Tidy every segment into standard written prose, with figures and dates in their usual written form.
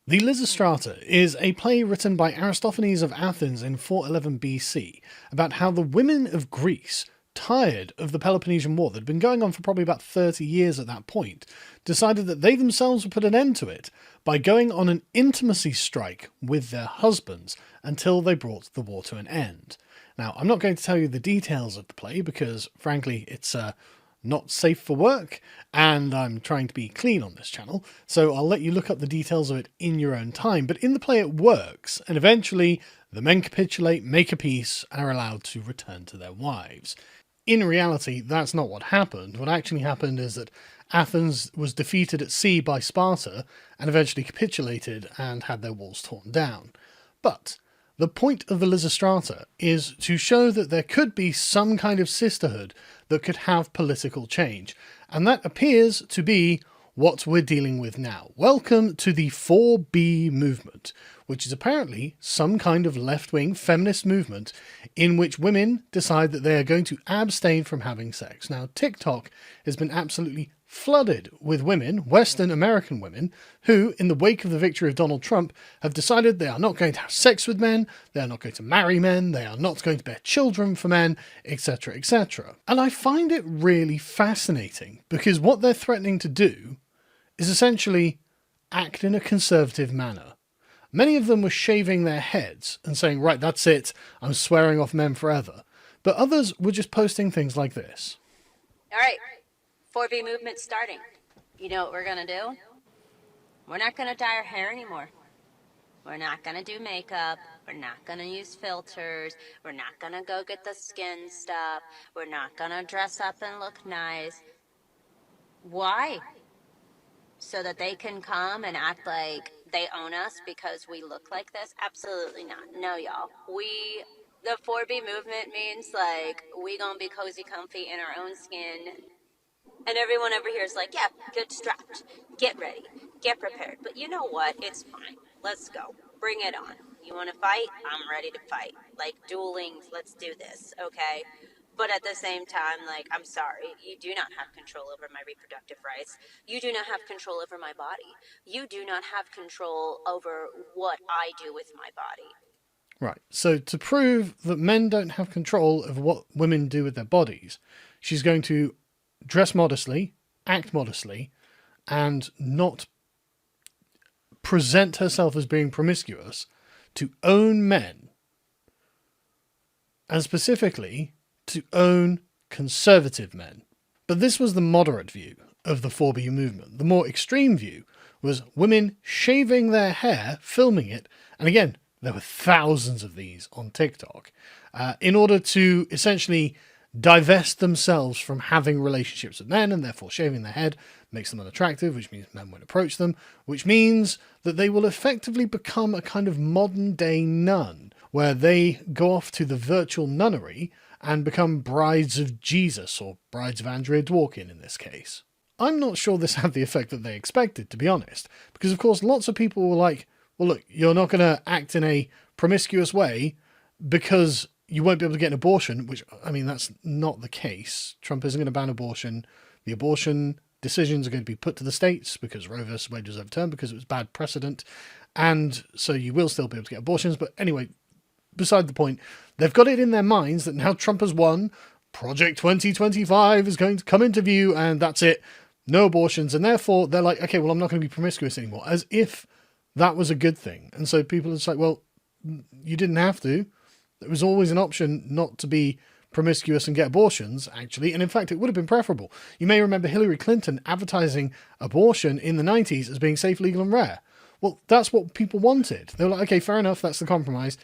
The Lysistrata is a play written by Aristophanes of Athens in 411 BC about how the women of Greece, tired of the Peloponnesian War that had been going on for probably about 30 years at that point, decided that they themselves would put an end to it by going on an intimacy strike with their husbands until they brought the war to an end. Now, I'm not going to tell you the details of the play because, frankly, it's not safe for work, and I'm trying to be clean on this channel, so I'll let you look up the details of it in your own time. But in the play it works, and eventually the men capitulate, make a peace, and are allowed to return to their wives. In reality, that's not what happened. What actually happened is that Athens was defeated at sea by Sparta, and eventually capitulated and had their walls torn down. But the point of the Lysistrata is to show that there could be some kind of sisterhood that could have political change, and that appears to be what we're dealing with now. Welcome to the 4B movement, which is apparently some kind of left-wing feminist movement in which women decide that they are going to abstain from having sex. Now, TikTok has been absolutely flooded with women, Western American women, who, in the wake of the victory of Donald Trump, have decided they are not going to have sex with men, they are not going to marry men, they are not going to bear children for men, etc., etc. And I find it really fascinating, because what they're threatening to do is essentially act in a conservative manner. Many of them were shaving their heads and saying, right, that's it, I'm swearing off men forever. But others were just posting things like this. All right, 4B movement starting. You know what we're gonna do? We're not gonna dye our hair anymore. We're not gonna do makeup. We're not gonna use filters. We're not gonna go get the skin stuff. We're not gonna dress up and look nice. Why? So that they can come and act like they own us because we look like this? Absolutely not. No, y'all. The 4B movement means, like, we gonna be cozy comfy in our own skin. And everyone over here is like, yeah, get strapped, get ready, get prepared. But you know what? It's fine. Let's go. Bring it on. You want to fight? I'm ready to fight. Like, dueling, let's do this, okay? But at the same time, like, I'm sorry, you do not have control over my reproductive rights. You do not have control over my body. You do not have control over what I do with my body. Right, so to prove that men don't have control of what women do with their bodies, she's going to dress modestly, act modestly, and not present herself as being promiscuous to own men, and specifically to own conservative men. But this was the moderate view of the 4B movement. The more extreme view was women shaving their hair, filming it, and again, there were thousands of these on TikTok, in order to essentially divest themselves from having relationships with men, and therefore shaving their head makes them unattractive, which means men won't approach them, which means that they will effectively become a kind of modern day nun, where they go off to the virtual nunnery and become brides of Jesus, or brides of Andrea Dworkin in this case. I'm not sure this had the effect that they expected, to be honest, because of course lots of people were like, well look, you're not going to act in a promiscuous way because you won't be able to get an abortion, which, I mean, that's not the case. Trump isn't going to ban abortion. The abortion decisions are going to be put to the states because Roe vs. Wade was overturned because it was bad precedent. And so you will still be able to get abortions. But anyway, beside the point, they've got it in their minds that now Trump has won, Project 2025 is going to come into view, and that's it. No abortions. And therefore they're like, okay, well, I'm not going to be promiscuous anymore, as if that was a good thing. And so people are just like, well, you didn't have to. There was always an option not to be promiscuous and get abortions, actually. And in fact, it would have been preferable. You may remember Hillary Clinton advertising abortion in the 90s as being safe, legal, and rare. Well, that's what people wanted. They were like, okay, fair enough, that's the compromise.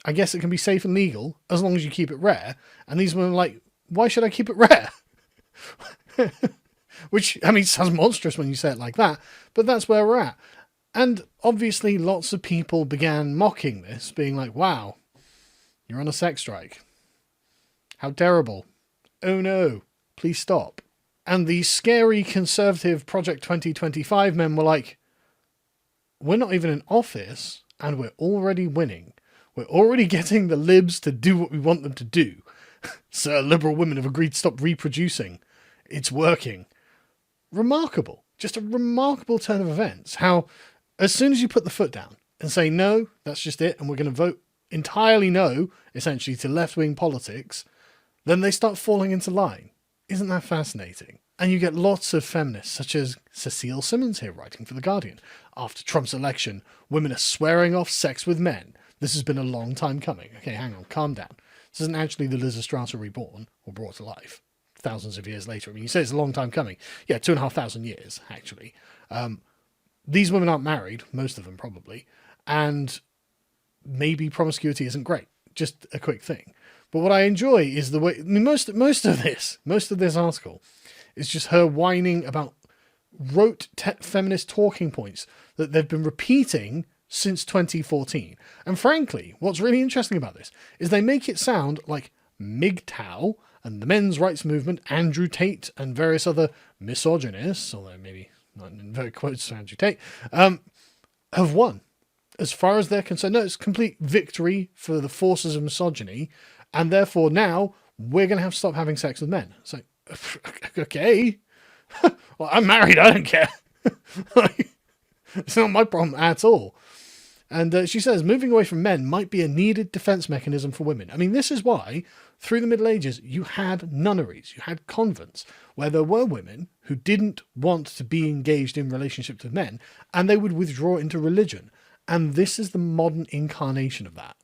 I guess it can be safe and legal as long as you keep it rare. And these women were like, why should I keep it rare? Which, I mean, sounds monstrous when you say it like that, but that's where we're at. And obviously lots of people began mocking this, being like, wow, you're on a sex strike. How terrible. Oh no, please stop. And the scary conservative Project 2025 men were like, we're not even in office and we're already winning. We're already getting the libs to do what we want them to do. Sir, liberal women have agreed to stop reproducing. It's working. Remarkable. Just a remarkable turn of events. How As soon as you put the foot down and say, no, that's just it, and we're going to vote entirely no, essentially, to left-wing politics, then they start falling into line. Isn't that fascinating? And you get lots of feminists, such as Cecile Simmons here, writing for The Guardian. After Trump's election, women are swearing off sex with men. This has been a long time coming. Okay, hang on, calm down. This isn't actually the Lysistrata reborn, or brought to life, thousands of years later. I mean, you say it's a long time coming. Yeah, 2,500 years, actually. These women aren't married, most of them probably, and maybe promiscuity isn't great. Just a quick thing. But what I enjoy is the way, I mean, most of this article is just her whining about rote feminist talking points that they've been repeating since 2014. And frankly, what's really interesting about this is they make it sound like MGTOW and the men's rights movement, Andrew Tate and various other misogynists, although maybe not in very quotes to Andrew Tate, have won. As far as they're concerned, no, it's complete victory for the forces of misogyny, and therefore now we're going to have to stop having sex with men. It's like, okay, well, I'm married, I don't care. It's not my problem at all. And she says, moving away from men might be a needed defense mechanism for women. I mean, this is why, through the Middle Ages, you had nunneries, you had convents, where there were women who didn't want to be engaged in relationships with men, and they would withdraw into religion. And this is the modern incarnation of that.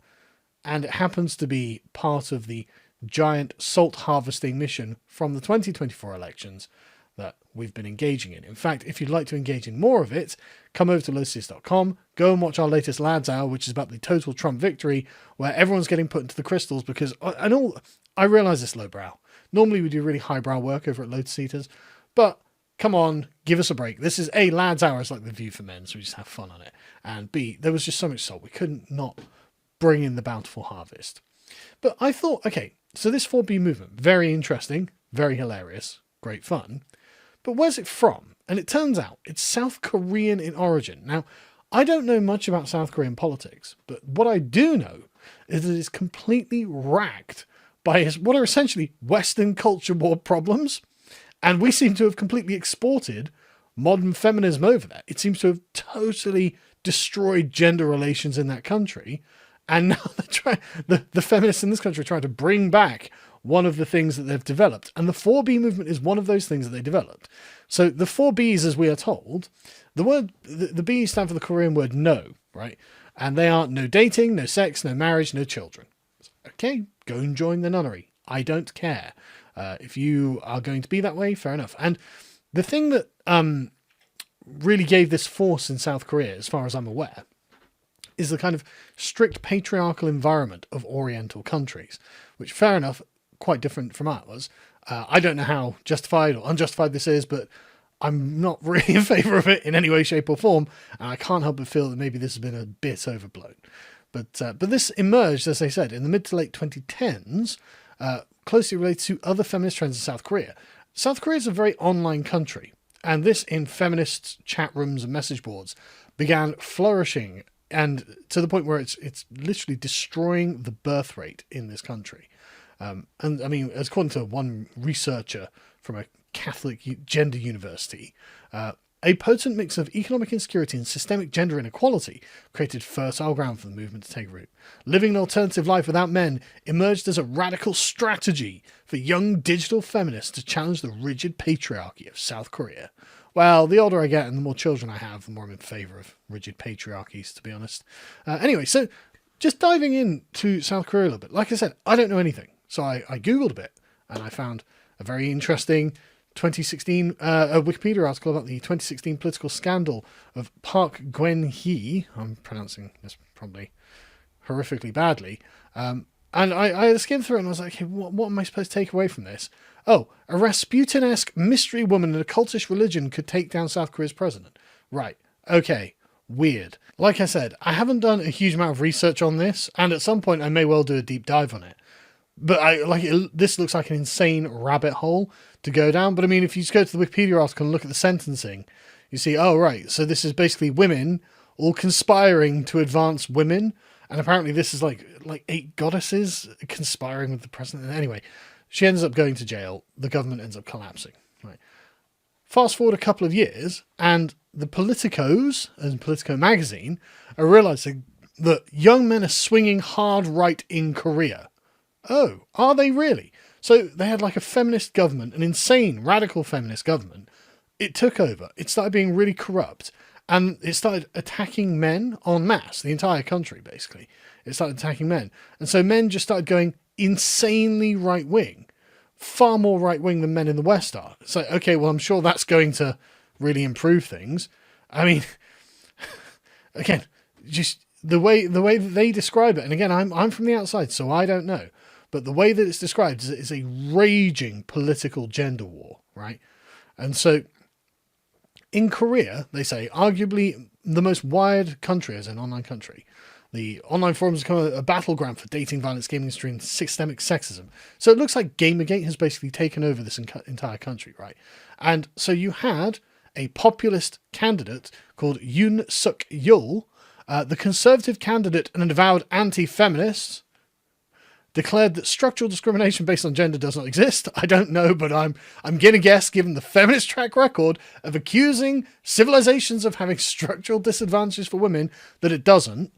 And it happens to be part of the giant salt harvesting mission from the 2024 elections that we've been engaging in. In fact, if you'd like to engage in more of it, come over to lotus.com, go and watch our latest Lads Hour, which is about the total Trump victory, where everyone's getting put into the crystals because, I realise it's lowbrow. Normally we do really highbrow work over at Lotus Eaters, but come on, give us a break. This is A, Lads Hour is like the View for Men, so we just have fun on it. And B, there was just so much salt. We couldn't not bring in the bountiful harvest. But I thought, okay, so this 4B movement, very interesting, very hilarious, great fun. But where's it from? And it turns out it's South Korean in origin. Now, I don't know much about South Korean politics, but what I do know is that it's completely racked by what are essentially Western culture war problems. And we seem to have completely exported modern feminism over there. It seems to have totally destroyed gender relations in that country. And now the feminists in this country are trying to bring back one of the things that they've developed. And the 4B movement is one of those things that they developed. So the 4Bs, as we are told, the B stand for the Korean word no, right? And they are no dating, no sex, no marriage, no children. Okay, go and join the nunnery. I don't care. If you are going to be that way, fair enough. And the thing that really gave this force in South Korea, as far as I'm aware, is the kind of strict patriarchal environment of Oriental countries, which, fair enough, quite different from ours. I don't know how justified or unjustified this is, but I'm not really in favour of it in any way, shape or form, and I can't help but feel that maybe this has been a bit overblown. But this emerged, as I said, in the mid to late 2010s, closely related to other feminist trends in South Korea. South Korea is a very online country, and this in feminist chat rooms and message boards began flourishing, and to the point where it's literally destroying the birth rate in this country. And I mean, according to one researcher from a Catholic gender university, a potent mix of economic insecurity and systemic gender inequality created fertile ground for the movement to take root. Living an alternative life without men emerged as a radical strategy for young digital feminists to challenge the rigid patriarchy of South Korea. Well, the older I get and the more children I have, the more I'm in favour of rigid patriarchies, to be honest. Anyway, so just diving into South Korea a little bit. Like I said, I don't know anything. So I Googled a bit and I found a very interesting 2016 Wikipedia article about the 2016 political scandal of Park Geun-hye. I'm pronouncing this probably horrifically badly. And I skimmed through it and I was like, okay, what am I supposed to take away from this? Oh, a Rasputin-esque mystery woman in a cultish religion could take down South Korea's president. Right. Okay. Weird. Like I said, I haven't done a huge amount of research on this, and at some point I may well do a deep dive on it. But this looks like an insane rabbit hole to go down. But I mean, if you just go to the Wikipedia article and look at the sentencing, you see, oh, right. So this is basically women all conspiring to advance women. And apparently this is like 8 goddesses conspiring with the president. Anyway, she ends up going to jail. The government ends up collapsing. Right. Fast forward a couple of years, and the Politicos and Politico magazine are realizing that young men are swinging hard right in Korea. Oh, are they really? So they had like a feminist government, an insane, radical feminist government. It took over. It started being really corrupt. And it started attacking men en masse, the entire country, basically. It started attacking men. And so men just started going insanely right-wing. Far more right-wing than men in the West are. It's like, okay, well, I'm sure that's going to really improve things. I mean, again, just the way that they describe it, and again, I'm from the outside, so I don't know. But the way that it's described is a raging political gender war, right? And so in Korea, they say, arguably the most wired country as an online country, the online forums become a battleground for dating violence, gaming industry, and systemic sexism. So it looks like Gamergate has basically taken over this entire country, right? And so you had a populist candidate called Yoon Suk Yeol, the conservative candidate and an avowed anti-feminist, declared that structural discrimination based on gender does not exist. I don't know, but I'm going to guess, given the feminist track record of accusing civilizations of having structural disadvantages for women, that it doesn't.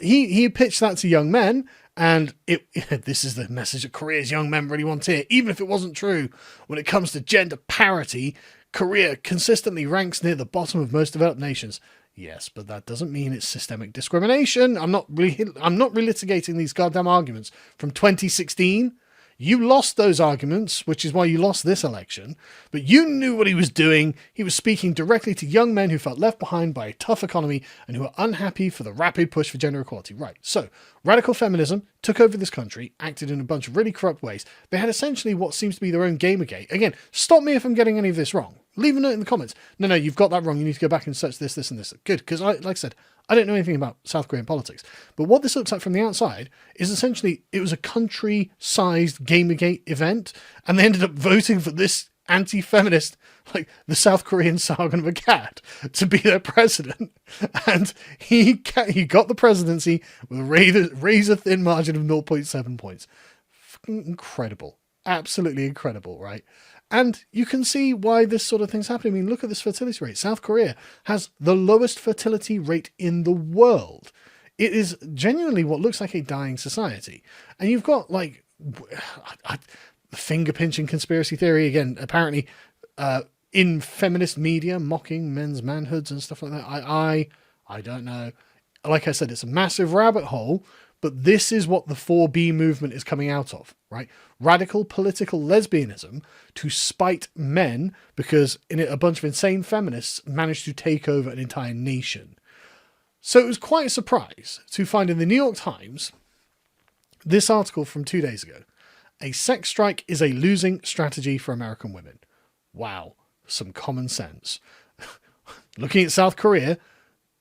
He pitched that to young men, and this is the message that Korea's young men really want to hear. Even if it wasn't true, when it comes to gender parity, Korea consistently ranks near the bottom of most developed nations. Yes, but that doesn't mean it's systemic discrimination. I'm not relitigating these goddamn arguments from 2016. You lost those arguments, which is why you lost this election, but you knew what he was doing. He was speaking directly to young men who felt left behind by a tough economy and who are unhappy for the rapid push for gender equality. Right, so radical feminism took over this country, acted in a bunch of really corrupt ways. They had essentially what seems to be their own Gamergate. Again, stop me if I'm getting any of this wrong. Leave a note in the comments. No, you've got that wrong. You need to go back and search this, and this. Good, because like I said, I don't know anything about South Korean politics. But what this looks like from the outside is essentially it was a country-sized Gamergate event, and they ended up voting for this anti-feminist, like the South Korean Sargon of Akkad, to be their president. And he got the presidency with a razor-thin margin of 0.7 points. Fucking incredible. Absolutely incredible, right? And you can see why this sort of thing's happening. I mean, look at this fertility rate. South Korea has the lowest fertility rate in the world. It is genuinely what looks like a dying society. And you've got, like, the finger-pinching conspiracy theory, again, apparently in feminist media, mocking men's manhoods and stuff like that. I don't know. Like I said, it's a massive rabbit hole, but this is what the 4B movement is coming out of, right? Radical political lesbianism to spite men because a bunch of insane feminists managed to take over an entire nation. So it was quite a surprise to find in the New York Times this article from 2 days ago. A sex strike is a losing strategy for American women. Wow, some common sense. Looking at South Korea,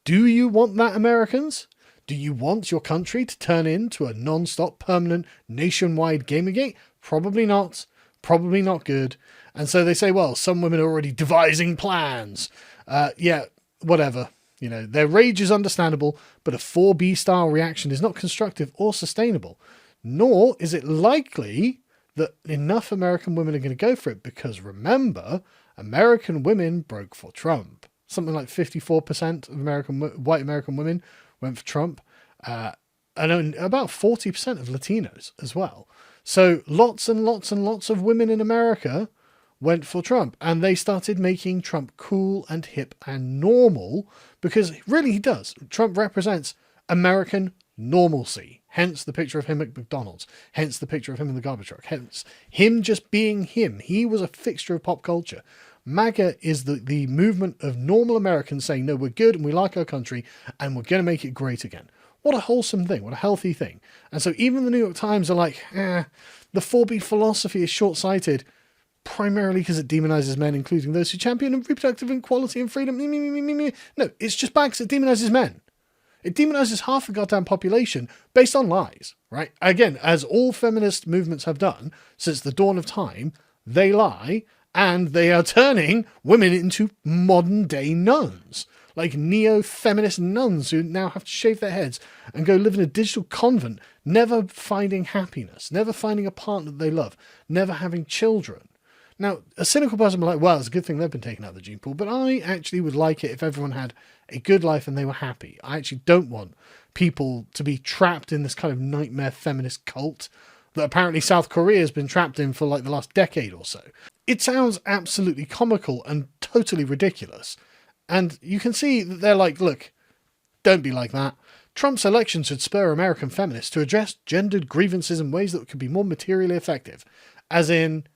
do you want that, Americans? Do you want your country to turn into a non-stop, permanent, nationwide Gamergate? Probably not. Probably not good. And so they say, well, some women are already devising plans. Yeah, whatever. You know, their rage is understandable, but a 4B style reaction is not constructive or sustainable. Nor is it likely that enough American women are going to go for it, because remember, American women broke for Trump. Something like 54% of white American women went for Trump, and about 40% of Latinos as well. So lots and lots and lots of women in America went for Trump, and they started making Trump cool and hip and normal, because really he does. Trump represents American normalcy, hence the picture of him at McDonald's, hence the picture of him in the garbage truck, hence him just being him. He was a fixture of pop culture. MAGA is the movement of normal Americans saying, no, we're good and we like our country and we're going to make it great again. What a wholesome thing. What a healthy thing. And so even the New York Times are like, the 4B philosophy is short-sighted, primarily because it demonizes men, including those who champion reproductive equality and freedom. No, it's just bad because it demonizes men. It demonizes half the goddamn population based on lies, right? Again, as all feminist movements have done since the dawn of time, they lie, and they are turning women into modern-day nuns, like neo-feminist nuns who now have to shave their heads and go live in a digital convent, never finding happiness, never finding a partner that they love, never having children. Now, a cynical person would be like, well, it's a good thing they've been taken out of the gene pool, but I actually would like it if everyone had a good life and they were happy. I actually don't want people to be trapped in this kind of nightmare feminist cult that apparently South Korea has been trapped in for like the last decade or so. It sounds absolutely comical and totally ridiculous. And you can see that they're like, look, don't be like that. Trump's election should spur American feminists to address gendered grievances in ways that could be more materially effective. As in,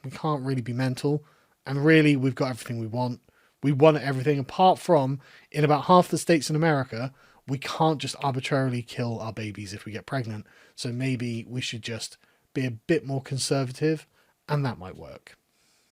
we can't really be mental, and really we've got everything we want. We want everything apart from, in about half the states in America, we can't just arbitrarily kill our babies if we get pregnant. So maybe we should just be a bit more conservative, and that might work.